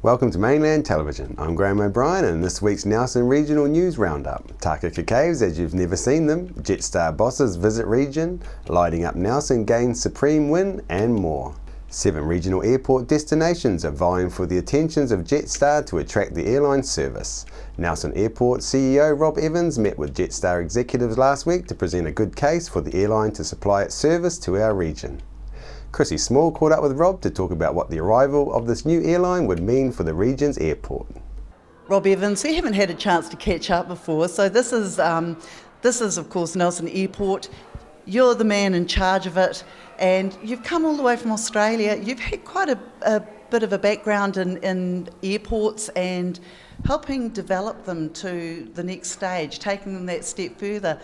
Welcome to Mainland Television. I'm Graham O'Brien and this week's Nelson Regional News Roundup. Takaka Caves as you've never seen them, Jetstar bosses visit region, lighting up Nelson gains supreme win and more. 7 regional airport destinations are vying for the attentions of Jetstar to attract the airline service. Nelson Airport CEO Rob Evans met with Jetstar executives last week to present a good case for the airline to supply its service to our region. Chrissy Small caught up with Rob to talk about what the arrival of this new airline would mean for the region's airport. Rob Evans, we haven't had a chance to catch up before, so this is of course Nelson Airport. You're the man in charge of it, and you've come all the way from Australia. You've had quite a bit of a background in airports and helping develop them to the next stage, taking them that step further.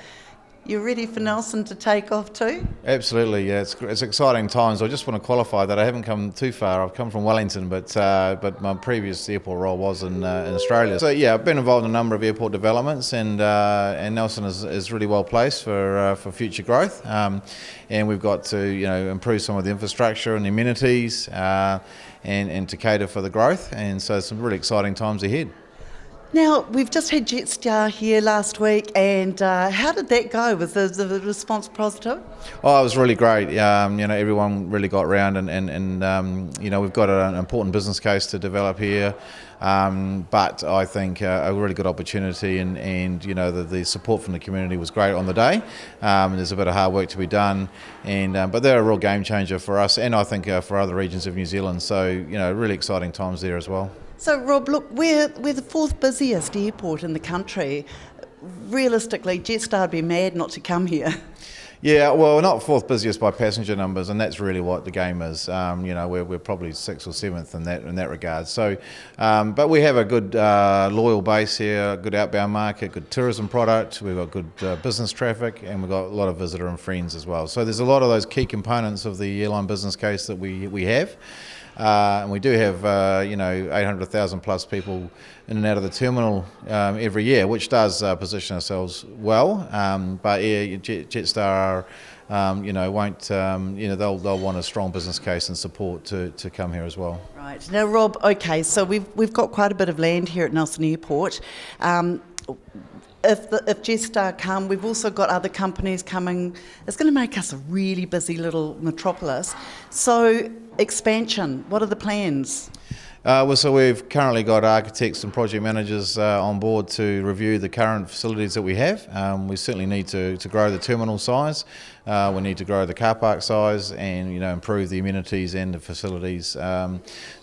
You ready for Nelson to take off too? Absolutely, yeah. It's exciting times. I just want to qualify that I haven't come too far. I've come from Wellington, but my previous airport role was in Australia. So yeah, I've been involved in a number of airport developments, and Nelson is really well placed for future growth. And we've got to improve some of the infrastructure and the amenities, and to cater for the growth. And so some really exciting times ahead. Now, we've just had Jetstar here last week, and how did that go? Was the response positive? Oh, it was really great. Everyone really got round, and we've got an important business case to develop here. But I think a really good opportunity, and the support from the community was great on the day. There's a bit of hard work to be done, but they're a real game changer for us, and I think for other regions of New Zealand. So really exciting times there as well. So Rob, look, we're the 4th busiest airport in the country. Realistically, Jetstar would be mad not to come here. Yeah, well, we're not 4th busiest by passenger numbers, and that's really what the game is. We're probably 6th or 7th in that regard. So, but we have a good loyal base here, a good outbound market, good tourism product. We've got good business traffic, and we've got a lot of visitor and friends as well. So there's a lot of those key components of the airline business case that we have. And we do have 800,000 plus people in and out of the terminal every year, which does position ourselves well. But Jetstar they'll want a strong business case and support to come here as well. Right. Now, Rob, okay, so we've got quite a bit of land here at Nelson Airport. If Jetstar come, we've also got other companies coming. It's going to make us a really busy little metropolis. So, expansion, what are the plans? So we've currently got architects and project managers on board to review the current facilities that we have. We certainly need to grow the terminal size. We need to grow the car park size and improve the amenities and the facilities.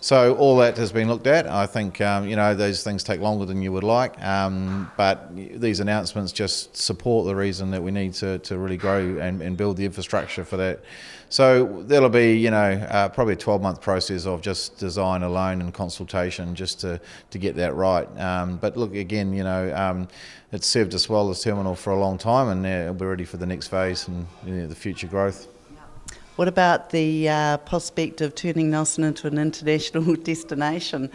So all that has been looked at. I think those things take longer than you would like, but these announcements just support the reason that we need to really grow and build the infrastructure for that. So there'll be probably a 12-month process of just design alone and consultation just to get that right. But look, again, it's served us well as terminal for a long time, and we're ready for the next phase and the future growth. What about the prospect of turning Nelson into an international destination?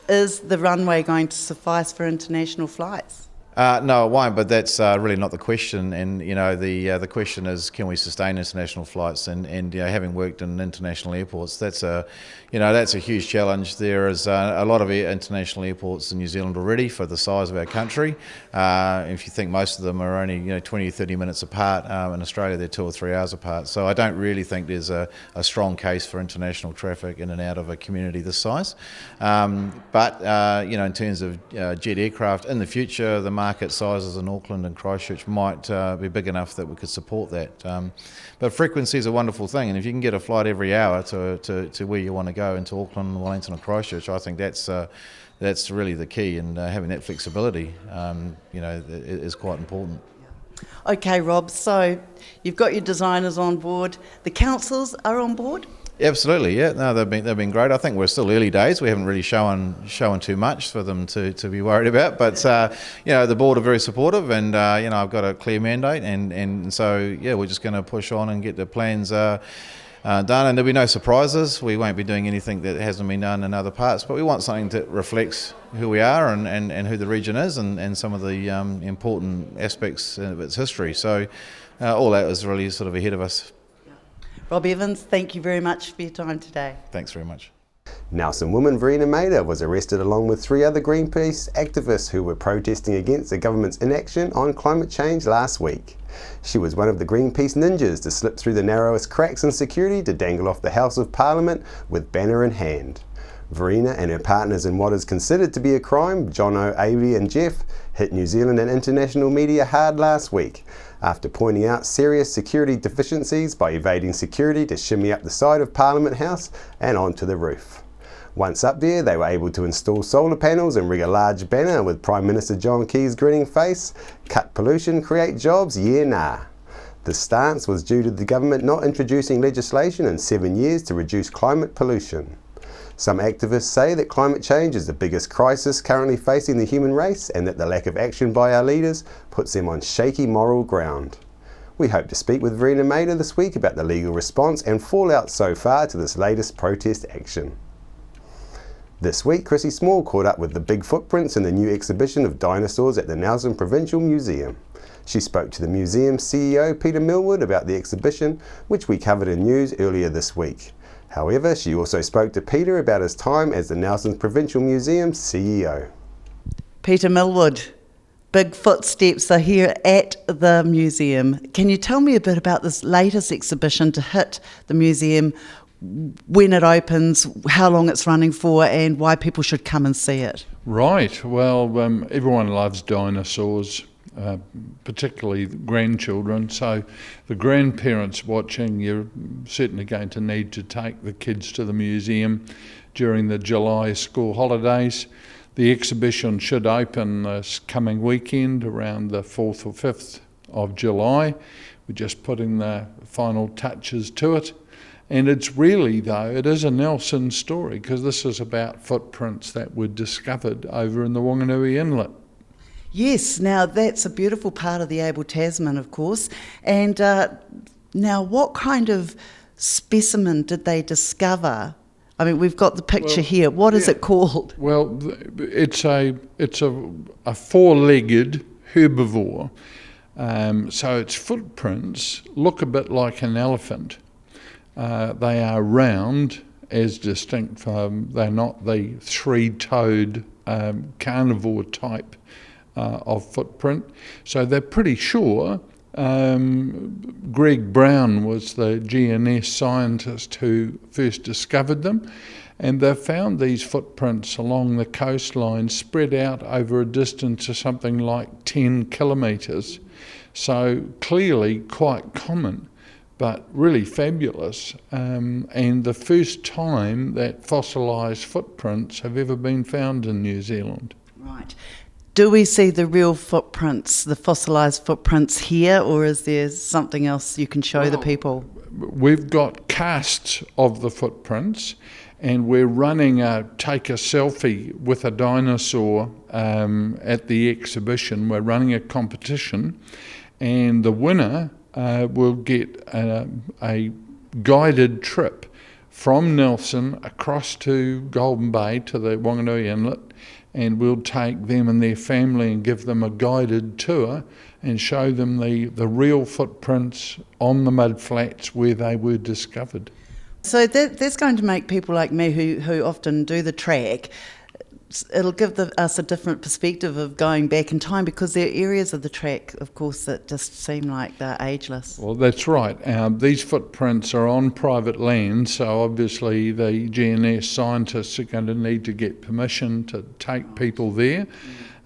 Is the runway going to suffice for international flights? No, it won't, but that's really not the question. And the question is, can we sustain international flights? And having worked in international airports, that's a huge challenge. There is a lot of international airports in New Zealand already for the size of our country. If you think most of them are only 20 or 30 minutes apart, in Australia they're 2 or 3 hours apart. So I don't really think there's a strong case for international traffic in and out of a community this size. But in terms of jet aircraft in the future, the market sizes in Auckland and Christchurch might be big enough that we could support that. But frequency is a wonderful thing, and if you can get a flight every hour to where you want to go, into Auckland, Wellington or Christchurch, I think that's really the key, and having that flexibility is quite important. Okay, Rob, so you've got your designers on board. The councils are on board? Absolutely, yeah. No, they've been great. I think we're still early days. We haven't really shown too much for them to be worried about. But the board are very supportive, and I've got a clear mandate, and so we're just going to push on and get the plans done. And there'll be no surprises. We won't be doing anything that hasn't been done in other parts. But we want something that reflects who we are and who the region is, and some of the important aspects of its history. So all that is really sort of ahead of us. Rob Evans, thank you very much for your time today. Thanks very much. Nelson woman Verena Mader was arrested along with 3 other Greenpeace activists who were protesting against the government's inaction on climate change last week. She was one of the Greenpeace ninjas to slip through the narrowest cracks in security to dangle off the House of Parliament with banner in hand. Verena and her partners in what is considered to be a crime, Jono, Avi and Jeff, hit New Zealand and international media hard last week after pointing out serious security deficiencies by evading security to shimmy up the side of Parliament House and onto the roof. Once up there, they were able to install solar panels and rig a large banner with Prime Minister John Key's grinning face, "Cut pollution, create jobs, yeah nah." The stance was due to the government not introducing legislation in 7 years to reduce climate pollution. Some activists say that climate change is the biggest crisis currently facing the human race and that the lack of action by our leaders puts them on shaky moral ground. We hope to speak with Verena Mader this week about the legal response and fallout so far to this latest protest action. This week, Chrissy Small caught up with the big footprints in the new exhibition of dinosaurs at the Nelson Provincial Museum. She spoke to the museum's CEO, Peter Millwood, about the exhibition, which we covered in news earlier this week. However, she also spoke to Peter about his time as the Nelson Provincial Museum's CEO. Peter Millwood, big footsteps are here at the museum. Can you tell me a bit about this latest exhibition to hit the museum, when it opens, how long it's running for, and why people should come and see it? Right. Well, everyone loves dinosaurs, particularly grandchildren. So the grandparents watching, you're certainly going to need to take the kids to the museum during the July school holidays. The exhibition should open this coming weekend around the 4th or 5th of July. We're just putting the final touches to it. And it's really, though, it is a Nelson story, because this is about footprints that were discovered over in the Wanganui Inlet. Yes, now that's a beautiful part of the Abel Tasman, of course. And now what kind of specimen did they discover? I mean, we've got the picture here. What is it called? Well, it's a four-legged herbivore. So its footprints look a bit like an elephant. They are round, as distinct from, they're not the three-toed carnivore type of footprint. So they're pretty sure. Greg Brown was the GNS scientist who first discovered them, and they've found these footprints along the coastline spread out over a distance of something like 10 kilometres. So clearly quite common, but really fabulous, and the first time that fossilised footprints have ever been found in New Zealand. Right. Do we see the real footprints, the fossilised footprints here, or is there something else you can show the people? We've got casts of the footprints, and we're running a take a selfie with a dinosaur at the exhibition. We're running a competition, and the winner will get a guided trip from Nelson across to Golden Bay to the Wanganui Inlet, and we'll take them and their family and give them a guided tour and show them the real footprints on the mud flats where they were discovered. So that's going to make people like me who often do the track, it'll give us a different perspective of going back in time, because there are areas of the track, of course, that just seem like they're ageless. Well, that's right. These footprints are on private land, so obviously the GNS scientists are going to need to get permission to take people there.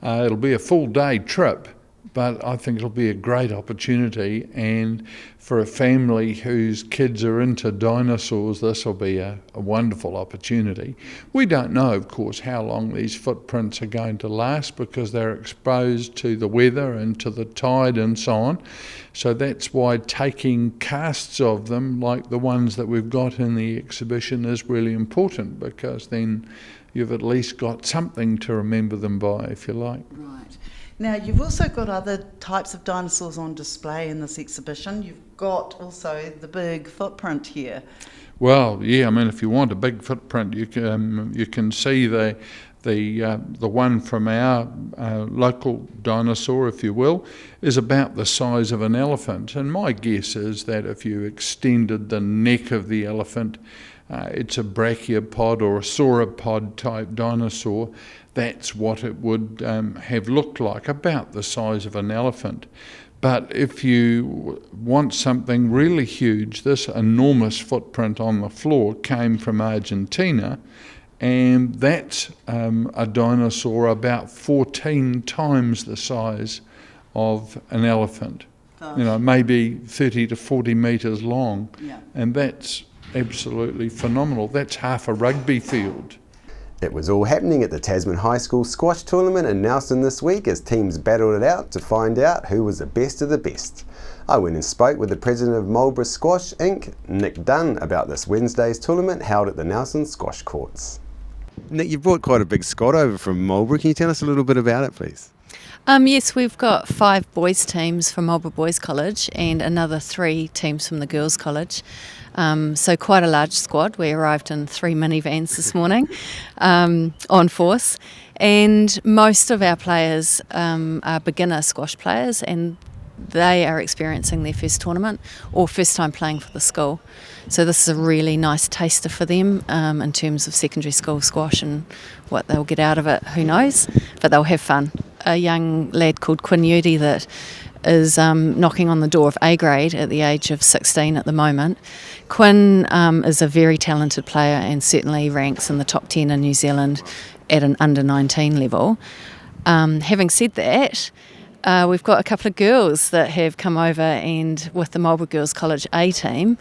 It'll be a full day trip, but I think it'll be a great opportunity, and for a family whose kids are into dinosaurs, this will be a wonderful opportunity. We don't know, of course, how long these footprints are going to last, because they're exposed to the weather and to the tide and so on. So that's why taking casts of them, like the ones that we've got in the exhibition, is really important, because then you've at least got something to remember them by, if you like. Right. Now, you've also got other types of dinosaurs on display in this exhibition. You've got also the big footprint here. Well, yeah, I mean, if you want a big footprint, you can see the one from our local dinosaur, if you will, is about the size of an elephant. And my guess is that if you extended the neck of the elephant it's a brachiopod or a sauropod type dinosaur, that's what it would have looked like, about the size of an elephant. But if you want something really huge, this enormous footprint on the floor came from Argentina, and that's a dinosaur about 14 times the size of an elephant. You know, maybe 30 to 40 metres long. Yeah. And that's absolutely phenomenal. That's half a rugby field. It was all happening at the Tasman High School squash tournament in Nelson this week as teams battled it out to find out who was the best of the best. I went and spoke with the president of Marlborough Squash Inc., Nick Dunn, about this Wednesday's tournament held at the Nelson Squash Courts. Nick, you brought quite a big squad over from Marlborough. Can you tell us a little bit about it, please? Yes, we've got 5 boys teams from Marlborough Boys College and another 3 teams from the Girls College. So quite a large squad. We arrived in 3 minivans this morning on force. And most of our players are beginner squash players, and they are experiencing their first tournament or first time playing for the school. So this is a really nice taster for them in terms of secondary school squash, and what they'll get out of it, who knows, but they'll have fun. A young lad called Quinn Udy that is knocking on the door of A grade at the age of 16 at the moment. Quinn is a very talented player and certainly ranks in the top 10 in New Zealand at an under 19 level. Having said that, we've got a couple of girls that have come over, and with the Marlborough Girls College A team,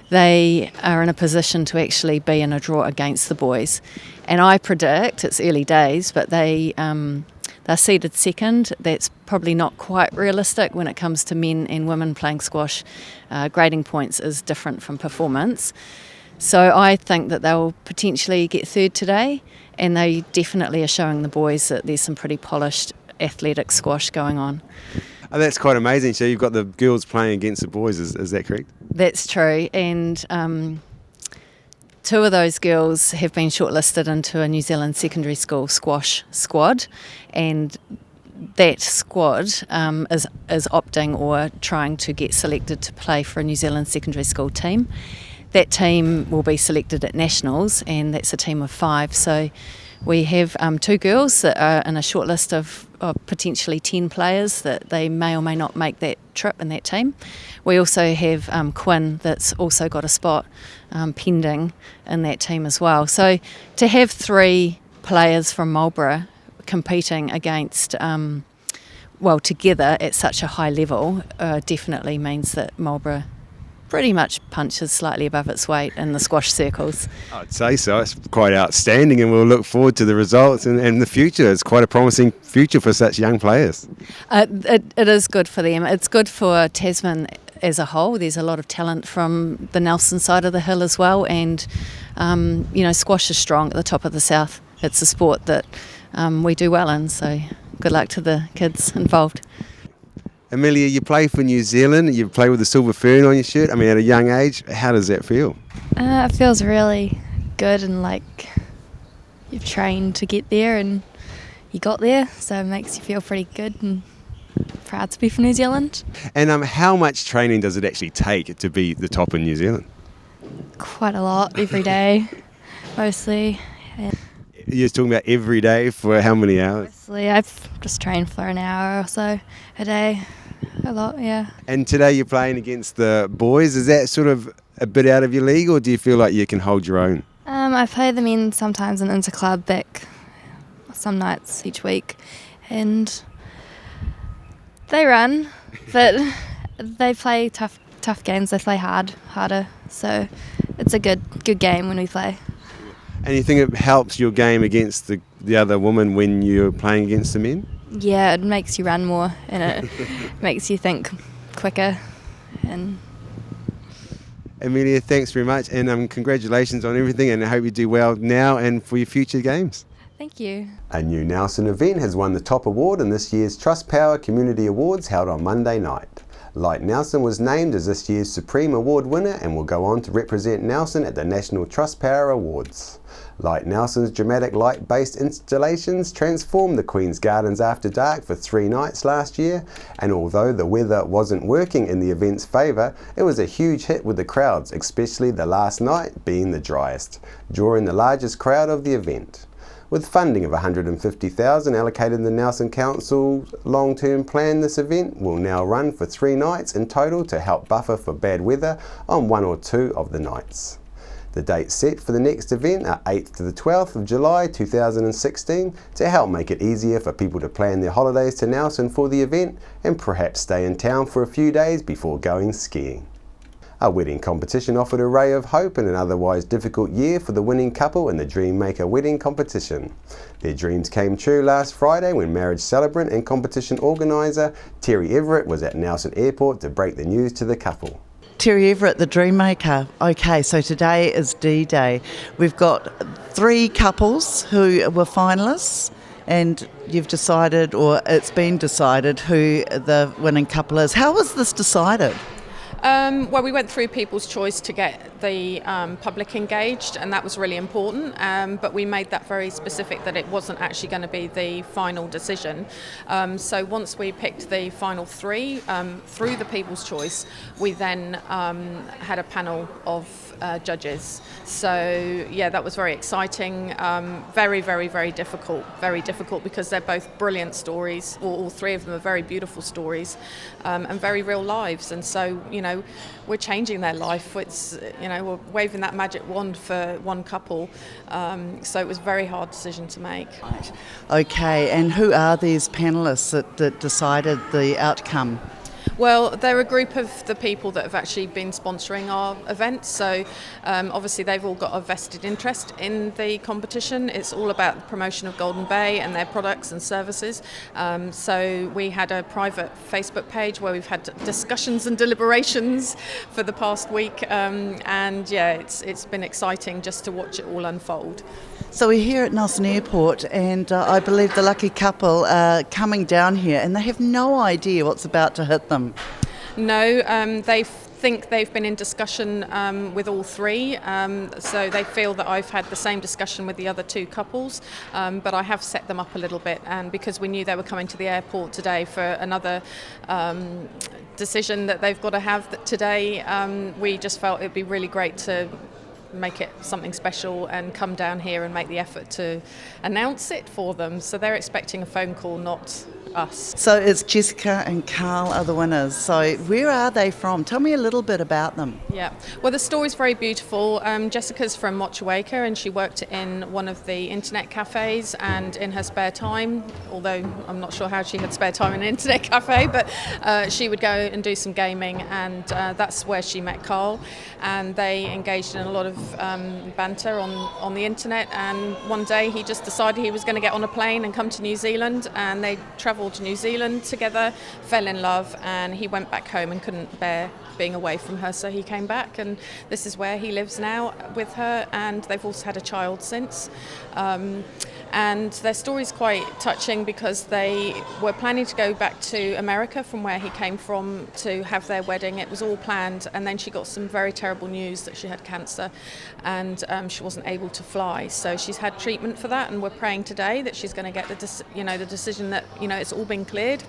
they are in a position to actually be in a draw against the boys. And I predict, it's early days, but they're seeded second. That's probably not quite realistic when it comes to men and women playing squash. Grading points is different from performance. So I think that they'll potentially get third today, and they definitely are showing the boys that there's some pretty polished athletic squash going on. Oh, that's quite amazing. So you've got the girls playing against the boys, is that correct? That's true, and 2 of those girls have been shortlisted into a New Zealand secondary school squash squad, and that squad is opting or trying to get selected to play for a New Zealand secondary school team. That team will be selected at Nationals, and that's a team of 5. So we have 2 girls that are in a shortlist of potentially 10 players that they may or may not make that trip in that team. We also have Quinn that's also got a spot pending in that team as well. So to have 3 players from Marlborough competing against, together at such a high level definitely means that Marlborough pretty much punches slightly above its weight in the squash circles. I'd say so. It's quite outstanding, and we'll look forward to the results and the future. It's quite a promising future for such young players. It is good for them. It's good for Tasman as a whole. There's a lot of talent from the Nelson side of the hill as well, and squash is strong at the top of the south. It's a sport that we do well in, so good luck to the kids involved. Amelia, you play for New Zealand, you play with the silver fern on your shirt. I mean, at a young age, how does that feel? It feels really good, and like you've trained to get there and you got there, so it makes you feel pretty good and proud to be from New Zealand. And how much training does it actually take to be the top in New Zealand? Quite a lot, every day, mostly. You're talking about every day for how many hours? Mostly, I've just trained for an hour or so a day. A lot, yeah. And today you're playing against the boys. Is that sort of a bit out of your league, or do you feel like you can hold your own? I play them in sometimes in inter-club back some nights each week, and they run, but they play tough games. They play harder, so it's a good game when we play. And you think it helps your game against the other woman when you're playing against the men? Yeah, it makes you run more, and it makes you think quicker. And Amelia, thanks very much, and congratulations on everything, and I hope you do well now and for your future games. thank you. A new Nelson event has won the top award in this year's Trust Power Community Awards held on Monday night. Light Nelson was named as this year's Supreme Award winner and will go on to represent Nelson at the National Trustpower Awards. Light Nelson's dramatic light-based installations transformed the Queen's Gardens After Dark for 3 nights last year, and although the weather wasn't working in the event's favour, it was a huge hit with the crowds, especially the last night being the driest, drawing the largest crowd of the event. With funding of $150,000 allocated in the Nelson Council's long-term plan, this event will now run for 3 nights in total to help buffer for bad weather on 1 or 2 of the nights. The dates set for the next event are 8th to the 12th of July 2016 to help make it easier for people to plan their holidays to Nelson for the event and perhaps stay in town for a few days before going skiing. A wedding competition offered a ray of hope in an otherwise difficult year for the winning couple in the Dreammaker wedding competition. Their dreams came true last Friday when marriage celebrant and competition organiser Terry Everett was at Nelson Airport to break the news to the couple. Terry Everett, the Dreammaker. Okay, so today is D-Day. We've got 3 couples who were finalists, and you've decided, or it's been decided, who the winning couple is. How was this decided? Well, we went through People's Choice to get the public engaged, and that was really important, but we made that very specific that it wasn't actually going to be the final decision. So once we picked the final 3 through the People's Choice, we then had a panel of judges. So yeah, that was very exciting, very, very, very difficult because they're both brilliant stories, all 3 of them are very beautiful stories, and very real lives, and so, you know, we're changing their life. It's, you know, we're waving that magic wand for one couple, so it was a very hard decision to make. Right. Okay, and who are these panellists that decided the outcome? Well, they're a group of the people that have actually been sponsoring our event, so obviously they've all got a vested interest in the competition. It's all about the promotion of Golden Bay and their products and services. So we had a private Facebook page where we've had discussions and deliberations for the past week, and yeah, it's been exciting just to watch it all unfold. So we're here at Nelson Airport, and I believe the lucky couple are coming down here, and they have no idea what's about to hit them. No, they think they've been in discussion with all 3, so they feel that I've had the same discussion with the other 2 couples, but I have set them up a little bit, and because we knew they were coming to the airport today for another decision that they've got to have today, we just felt it'd be really great to make it something special and come down here and make the effort to announce it for them. So they're expecting a phone call, not us. So it's Jessica and Carl are the winners. So where are they from? Tell me a little bit about them. Yeah, well, the story's very beautiful. Jessica's from Motueka, and she worked in one of the internet cafes, and in her spare time, although I'm not sure how she had spare time in an internet cafe, but she would go and do some gaming, and that's where she met Carl, and they engaged in a lot of banter on the internet, and one day he just decided he was going to get on a plane and come to New Zealand, and they travelled to New Zealand together, fell in love, and he went back home and couldn't bear being away from her, so he came back, and this is where he lives now with her, and they've also had a child since. And their story's quite touching because they were planning to go back to America from where he came from to have their wedding. It was all planned, and then she got some very terrible news that she had cancer, and she wasn't able to fly. So she's had treatment for that, and we're praying today that she's going to get the decision that, you know, it's all been cleared,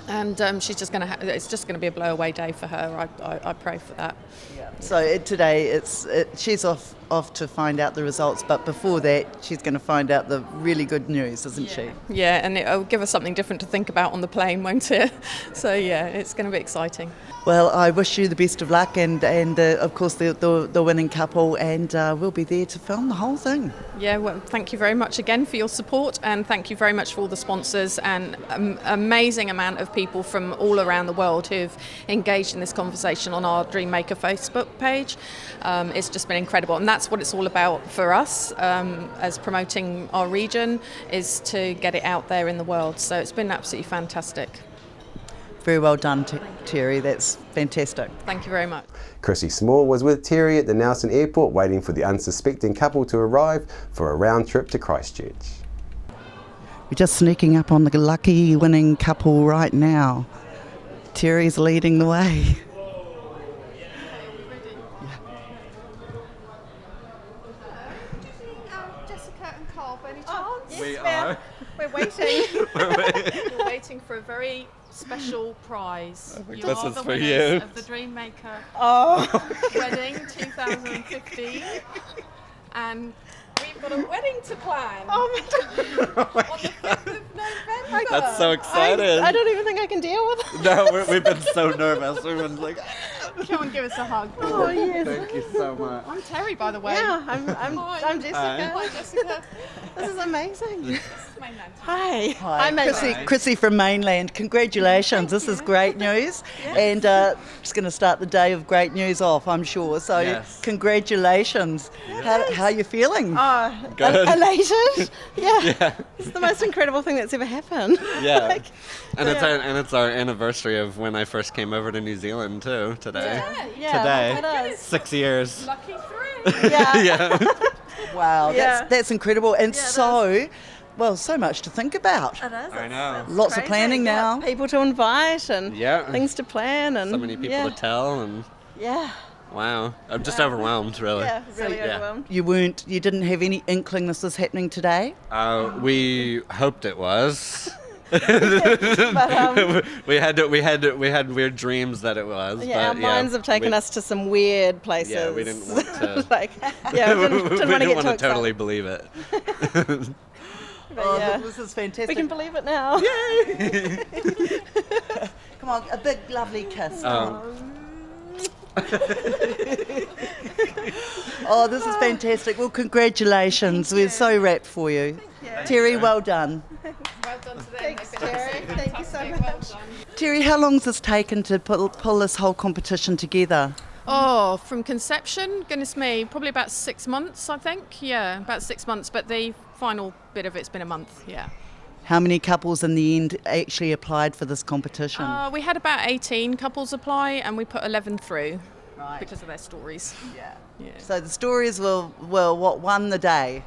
and she's just going to it's just going to be a blow away day for her. I pray for that. Yeah. So today she's off to find out the results, but before that she's going to find out the really good news, isn't she? Yeah, and it'll give us something different to think about on the plane, won't it? So yeah, it's going to be exciting. Well, I wish you the best of luck, and of course the winning couple, and we'll be there to film the whole thing. Yeah, well, thank you very much again for your support, and thank you very much for all the sponsors and amazing amount of people from all around the world who've engaged in this conversation on our Dreammaker Facebook page. It's just been incredible, and that's what it's all about for us as promoting our region, is to get it out there in the world. So it's been absolutely fantastic. Very well done, Terry. That's fantastic. Thank you very much. Chrissy Small was with Terry at the Nelson Airport waiting for the unsuspecting couple to arrive for a round trip to Christchurch. We're just sneaking up on the lucky winning couple right now. Terry's leading the way. Jessica and Carl, by any chance? We are. We're waiting. We're waiting for a very special prize. You this are is the for winners you. of the Dreammaker Oh. Wedding 2015. And we've got a wedding to plan. On the 5th of November. That's so exciting. I don't even think I can deal with it. No, we've been so nervous. We've been like, Come and give us a hug. Oh, yes. thank you so much. I'm Terry, by the way. Yeah, I'm Jessica. Hi, Jessica. This is amazing. This is mainland. Hi. Hi, Mainland. Chrissy from Mainland. Congratulations, this is great news. And just going to start the day of great news off, I'm sure. So Yes. congratulations. How are you feeling? Oh, Good. elated. Yeah. It's the most incredible thing that's ever happened. Yeah. And it's our anniversary of when I first came over to New Zealand too, today. Yeah, Today. it is. 6 years. Lucky 3. Yeah. Yeah. Wow, Yeah. that's incredible. And Yeah, it so much to think about. It is. I know. Lots of planning Yeah, now. people to invite and Yeah. things to plan and So many people yeah. to tell, and Yeah. wow. I'm just overwhelmed, really. Yeah, really Yeah. overwhelmed. You didn't have any inkling this was happening today? We hoped it was. But we had weird dreams that it was. yeah, our but, minds have taken we- us to some weird places. Yeah, we didn't want to. like, yeah, we didn't we want to didn't get want too to totally excited. believe it. But yeah, This is fantastic. we can believe it now. Come on, a big lovely kiss. Oh, this is fantastic. Well, congratulations. We're so rapt for you. Terry, well done. Well done to them. Thanks, They've been Terry. absolutely Thank you so fantastic. Well much. done. Terry, how long has this taken to pull this whole competition together? Oh, from conception, goodness me, probably about 6 months, I think. Yeah, about 6 months. But the final bit of it's been a month. Yeah. How many couples in the end actually applied for this competition? We had about 18 couples apply, and we put 11 through Right. because of their stories. Yeah. Yeah. So the stories were what won the day?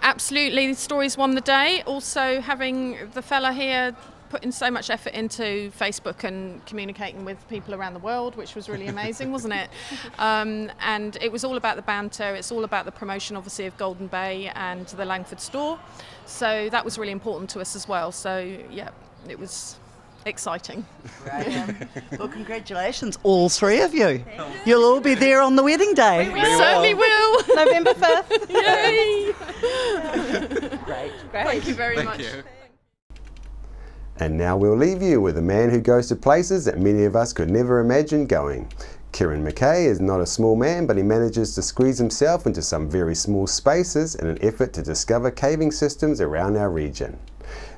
Absolutely, the stories won the day. Also, having the fella here putting so much effort into Facebook and communicating with people around the world, which was really amazing, wasn't it? And it was all about the banter. It's all about the promotion, obviously, of Golden Bay and the Langford store. So that was really important to us as well. So yeah, it was exciting. Well, congratulations, all three of you. You'll all be there on the wedding day. We certainly will. November 5th. Yay! Great. Thank you very much. you. And now we'll leave you with a man who goes to places that many of us could never imagine going. Kieran McKay is not a small man, but he manages to squeeze himself into some very small spaces in an effort to discover caving systems around our region.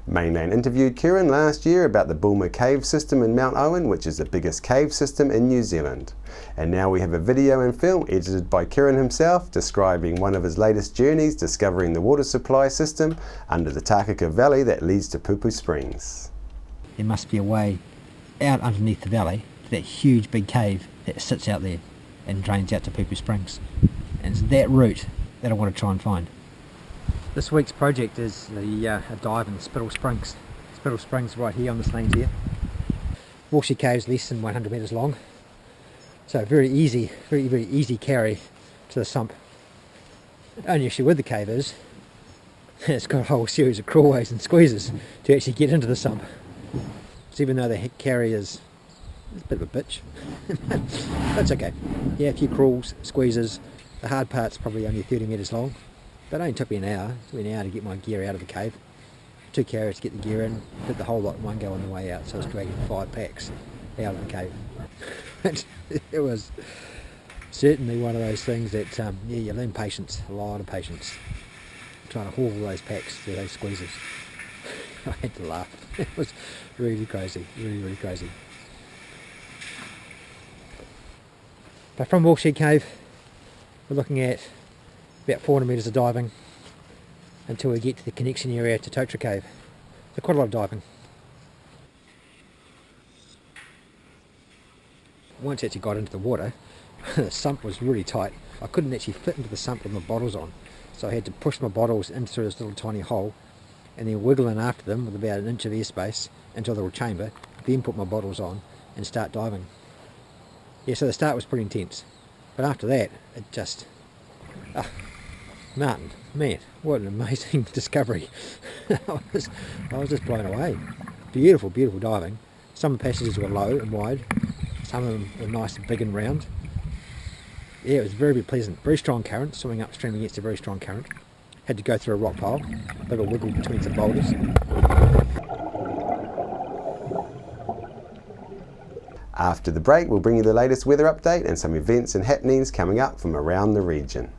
Mainland interviewed Kieran last year about the Bulmer Cave system in Mount Owen, which is the biggest cave system in New Zealand. And now we have a video and film edited by Kieran himself describing one of his latest journeys discovering the water supply system under the Takaka Valley that leads to Pupu Springs. There must be a way out underneath the valley to that huge big cave that sits out there and drains out to Pupu Springs. And it's that route that I want to try and find. This week's project is a dive in Spittle Springs. Spittle Springs right here on this lane here. Walshy Cave's less than 100 metres long. So very easy carry to the sump. The only issue with the cave is it's got a whole series of crawlways and squeezes to actually get into the sump. So even though the carry is a bit of a bitch, that's okay. Yeah, a few crawls, squeezes. The hard part's probably only 30 metres long, but it only took me an hour. It took me an hour to get my gear out of the cave. 2 carriers to get the gear in, did the whole lot in one go on the way out, so I was dragging 5 packs out of the cave. It was certainly one of those things that, you learn patience, a lot of patience, trying to haul all those packs through those squeezes. I had to laugh. It was really crazy, really crazy. But from Walshy Cave, we're looking at about 400 metres of diving until we get to the connection area to Totra Cave. So quite a lot of diving. Once I actually got into the water, the sump was really tight. I couldn't actually fit into the sump with my bottles on, so I had to push my bottles in through this little tiny hole and then wiggle in after them with about an inch of airspace into the little chamber, then put my bottles on and start diving. Yeah, so the start was pretty intense, but after that, it just, Martin, man, what an amazing discovery. I was just blown away. Beautiful, beautiful diving. Some of the passages were low and wide, some of them were nice and big and round. Yeah, it was very, very pleasant. Very strong current, swimming upstream against a very strong current. Had to go through a rock pile, a bit of a wiggle between some boulders. After the break, we'll bring you the latest weather update and some events and happenings coming up from around the region.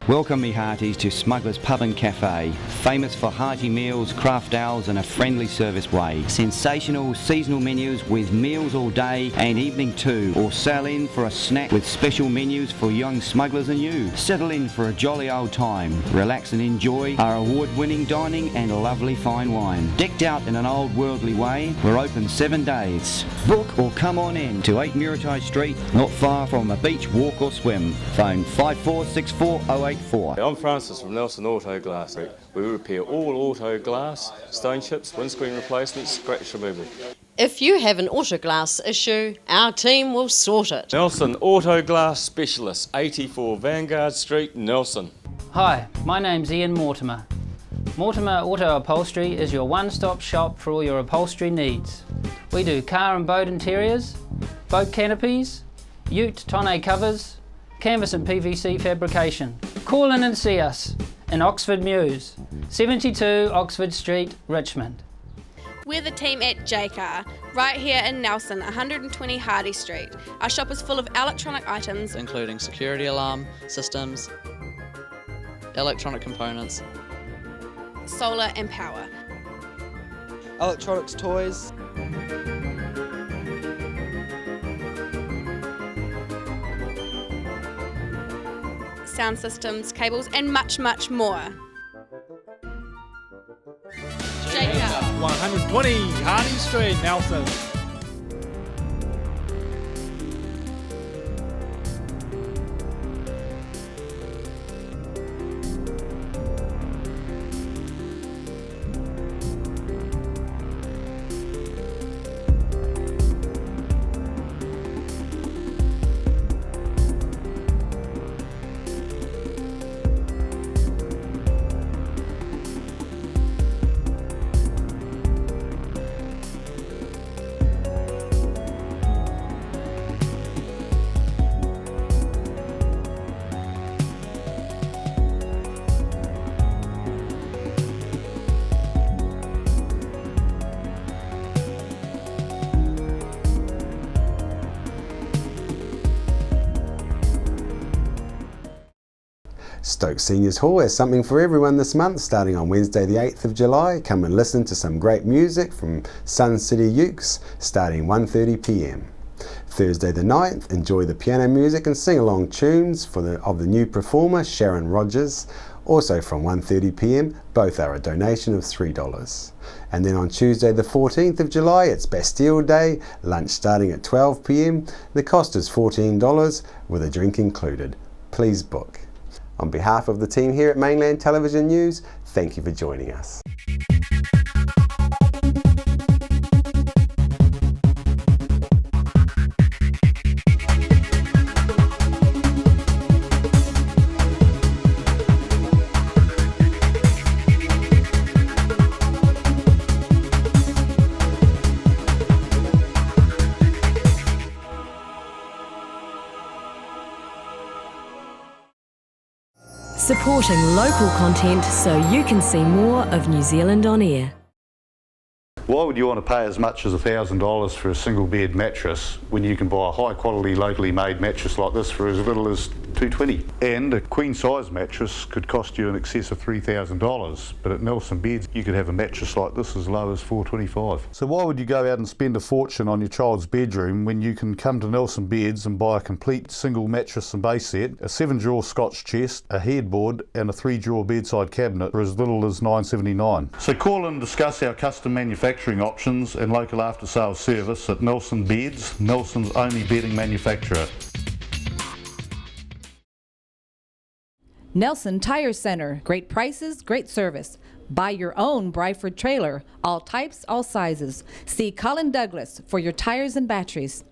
Welcome me hearties to Smugglers Pub and Cafe, famous for hearty meals, craft ales and a friendly service way. Sensational seasonal menus with meals all day and evening too, or sail in for a snack with special menus for young smugglers and you. Settle in for a jolly old time, relax and enjoy our award-winning dining and lovely fine wine. Decked out in an old worldly way, we're open 7 days. Book or come on in to 8 Muritai Street, not far from a beach, walk or swim. Phone 546408. I'm Francis from Nelson Auto Glass. We repair all auto glass, stone chips, windscreen replacements, scratch removal. If you have an auto glass issue, our team will sort it. Nelson Auto Glass Specialist, 84 Vanguard Street, Nelson. Hi, my name's Ian Mortimer. Mortimer Auto Upholstery is your one-stop shop for all your upholstery needs. We do car and boat interiors, boat canopies, ute tonneau covers, canvas and PVC fabrication. Call in and see us in Oxford Mews, 72 Oxford Street, Richmond. We're the team at Jaycar, right here in Nelson, 120 Hardy Street. Our shop is full of electronic items, including security alarm systems, electronic components, solar and power, electronics toys, sound systems, cables, and much, much more. Jaycar, 120 Hardy Street, Nelson. Stoke Seniors Hall has something for everyone this month, starting on Wednesday the 8th of July. Come and listen to some great music from Sun City Ukes, starting 1:30 p.m. Thursday the 9th, enjoy the piano music and sing-along tunes of the new performer Sharon Rogers, also from 1:30 p.m. Both are a donation of $3. And then on Tuesday the 14th of July, it's Bastille Day, lunch starting at 12 p.m. The cost is $14 with a drink included. Please book. On behalf of the team here at Mainland Television News, thank you for joining us. Supporting local content so you can see more of New Zealand on air. Why would you want to pay as much as $1,000 for a single bed mattress when you can buy a high quality locally made mattress like this for as little as $220? And a queen size mattress could cost you in excess of $3,000, but at Nelson Beds you could have a mattress like this as low as $425. So why would you go out and spend a fortune on your child's bedroom when you can come to Nelson Beds and buy a complete single mattress and base set, a 7-drawer Scotch chest, a headboard and a 3-drawer bedside cabinet for as little as $979? So call and discuss our custom manufacturing options and local after sales service at Nelson Beds, Nelson's only bedding manufacturer. Nelson Tire Center. Great prices, great service. Buy your own Bryford trailer, all types, all sizes. See Colin Douglas for your tires and batteries.